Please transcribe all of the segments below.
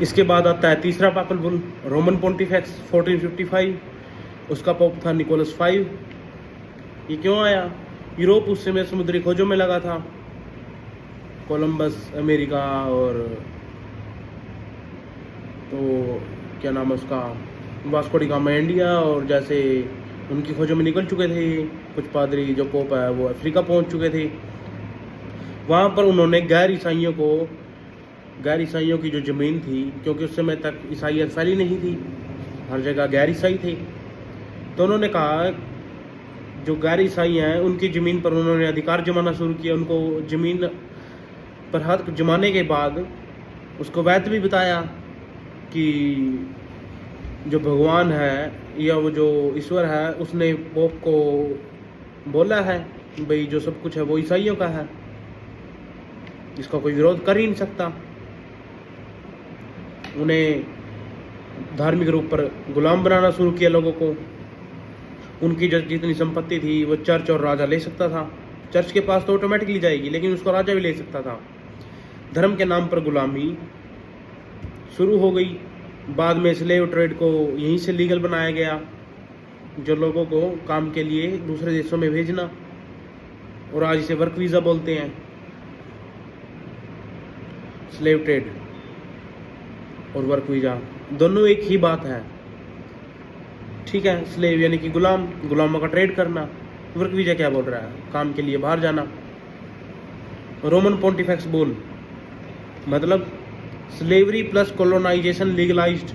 इसके बाद आता है तीसरा पापल बुल, रोमन पोंटिफेक्स 1455। उसका पोप था निकोलस 5। ये क्यों आया? यूरोप उस समय समुद्री खोजों में लगा था। कोलंबस अमेरिका और तो क्या नाम है उसका, वास्को डी गामा इंडिया, और जैसे उनकी खोजों में निकल चुके थे। कुछ पादरी जो पोप है वो अफ्रीका पहुंच चुके थे। वहाँ पर उन्होंने गैर ईसाइयों की जो ज़मीन थी, क्योंकि उस समय तक ईसाइयत फैली नहीं थी, हर जगह गैर ईसाई थे, तो उन्होंने कहा जो गैर ईसाई हैं उनकी ज़मीन पर उन्होंने अधिकार जमाना शुरू किया। उनको ज़मीन पर हक जमाने के बाद उसको वैध भी बताया कि जो भगवान है या वो जो ईश्वर है उसने पोप को बोला है भाई जो सब कुछ है वो ईसाइयों का है, इसका कोई विरोध कर ही नहीं सकता। उन्हें धार्मिक रूप पर गुलाम बनाना शुरू किया लोगों को। उनकी जो जितनी संपत्ति थी वो चर्च और राजा ले सकता था। चर्च के पास तो ऑटोमेटिकली जाएगी, लेकिन उसको राजा भी ले सकता था। धर्म के नाम पर गुलामी शुरू हो गई। बाद में स्लेव ट्रेड को यहीं से लीगल बनाया गया, जो लोगों को काम के लिए दूसरे देशों में भेजना, और आज इसे वर्क वीज़ा बोलते हैं। स्लेव ट्रेड और वर्क वीज़ा दोनों एक ही बात है, ठीक है। स्लेव यानी कि गुलाम, गुलामों का ट्रेड करना। वर्क वीज़ा क्या बोल रहा है? काम के लिए बाहर जाना। रोमन पोंटिफेक्स बुल मतलब slavery plus colonisation legalised.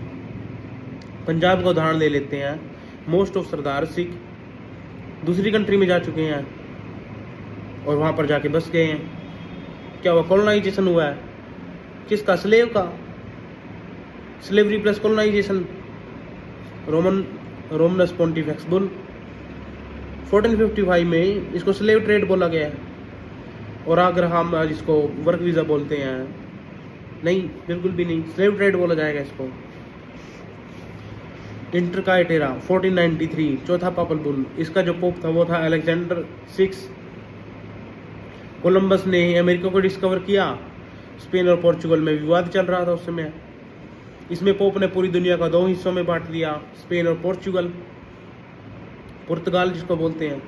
Punjab का उदाहरण ले लेते हैं। मोस्ट ऑफ सरदार सिख दूसरी कंट्री में जा चुके हैं और वहाँ पर जाके बस गए हैं। क्या हुआ? कॉलोनाइजेशन हुआ है। किसका? स्लेव का। Slavery plus colonization. Romanus Pontifex bull 1455 में इसको स्लेव ट्रेड बोला गया है। और अगर हम आज इसको वर्क वीज़ा बोलते हैं, नहीं, बिल्कुल भी नहीं, स्लेव ट्रेड बोला जाएगा इसको। इंटरकाइटेरा 1493 चौथा पापल बुल। इसका जो पोप था वो था अलेक्जेंडर 6। कोलंबस ने अमेरिका को डिस्कवर किया। स्पेन और पोर्चुगल में विवाद चल रहा था उस समय। इसमें पोप ने पूरी दुनिया का 2 हिस्सों में बांट दिया, स्पेन और पोर्चुगल, पुर्तगाल जिसको बोलते हैं।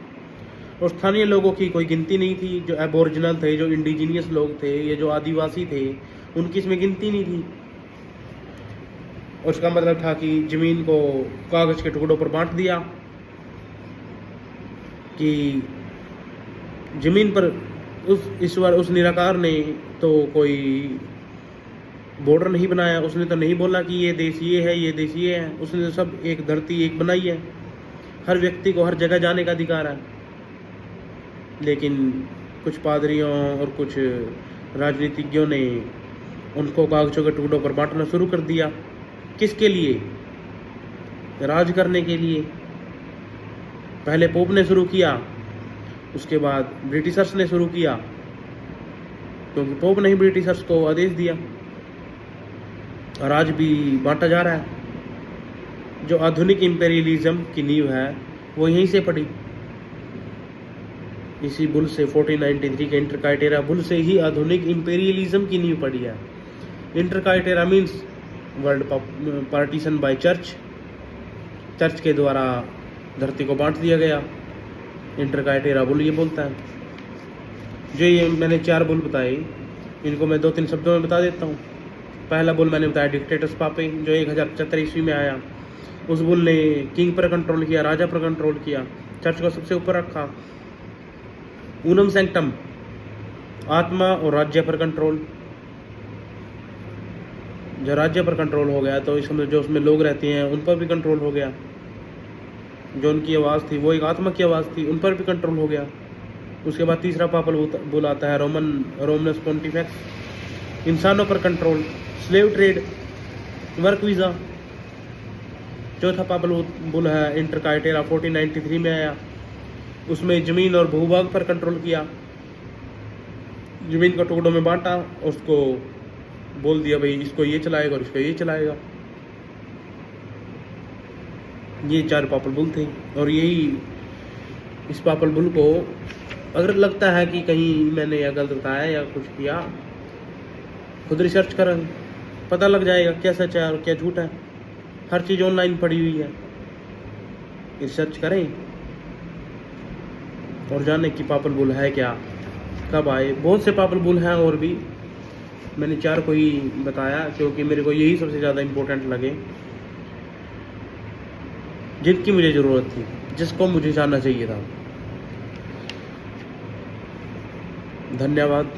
और स्थानीय लोगों की कोई गिनती नहीं थी। जो एबोरिजिनल थे, जो इंडिजीनियस लोग थे, ये जो आदिवासी थे, उनकी इसमें गिनती नहीं थी। और उसका मतलब था कि ज़मीन को कागज़ के टुकड़ों पर बांट दिया कि ज़मीन पर उस निराकार ने तो कोई बॉर्डर नहीं बनाया। उसने तो नहीं बोला कि ये देश ये है, ये देश ये है। उसने तो सब एक धरती एक बनाई है। हर व्यक्ति को हर जगह जाने का अधिकार है। लेकिन कुछ पादरियों और कुछ राजनीतिज्ञों ने उनको कागज़ों के टुकड़ों पर बांटना शुरू कर दिया। किसके लिए? राज करने के लिए। पहले पोप ने शुरू किया, उसके बाद ब्रिटिशर्स ने शुरू किया, क्योंकि पोप ने ही ब्रिटिशर्स को आदेश दिया। और आज भी बांटा जा रहा है। जो आधुनिक इंपेरियलिज्म की नींव है वो यहीं से पड़ी, इसी बुल से 1493 के इंटरकाइटेरा बुल से ही आधुनिक इंपेरियलिज्म की नींव पड़ी है। Inter Caetera means world partition by church. Church के द्वारा धरती को बांट दिया गया। इंटरकाइटेरा बुल ये बोलता है। जो ये मैंने 4 बुल बताए, इनको मैं 2-3 शब्दों में बता देता हूँ। पहला बुल मैंने बताया डिक्टेटर्स पापे, जो 1075 ईस्वी में आया। उस बुल ने किंग पर कंट्रोल किया, राजा पर कंट्रोल किया, चर्च को सबसे ऊपर रखा। ऊनम सैंक्टम, आत्मा और राज्य पर कंट्रोल। जो राज्य पर कंट्रोल हो गया तो इसमें जो उसमें लोग रहते हैं उन पर भी कंट्रोल हो गया। जो उनकी आवाज़ थी वो एक आत्मा की आवाज़ थी, उन पर भी कंट्रोल हो गया। उसके बाद तीसरा पापल बुल आता है रोमनस पोंटिफेक्स, इंसानों पर control, slave trade, work visa. चौथा पापल बुल है इंटरकाइटेरा 1493 में आया। उसमें ज़मीन और भूभाग पर कंट्रोल किया। ज़मीन को टुकड़ों में बांटा, उसको बोल दिया भाई इसको ये चलाएगा और इसको ये चलाएगा। ये 4 पापल बुल थे। और यही इस पापल बुल को अगर लगता है कि कहीं मैंने या गलत बताया या कुछ किया, खुद रिसर्च करें। पता लग जाएगा क्या सच है और क्या झूठ है। हर चीज़ ऑनलाइन पड़ी हुई है, रिसर्च करें और जाने कि पापल बुल है क्या, कब आए। बहुत से पापल बुल हैं और भी, मैंने 4 को ही बताया क्योंकि मेरे को यही सबसे ज़्यादा इम्पोर्टेंट लगे, जिनकी मुझे ज़रूरत थी, जिसको मुझे जानना चाहिए था। धन्यवाद।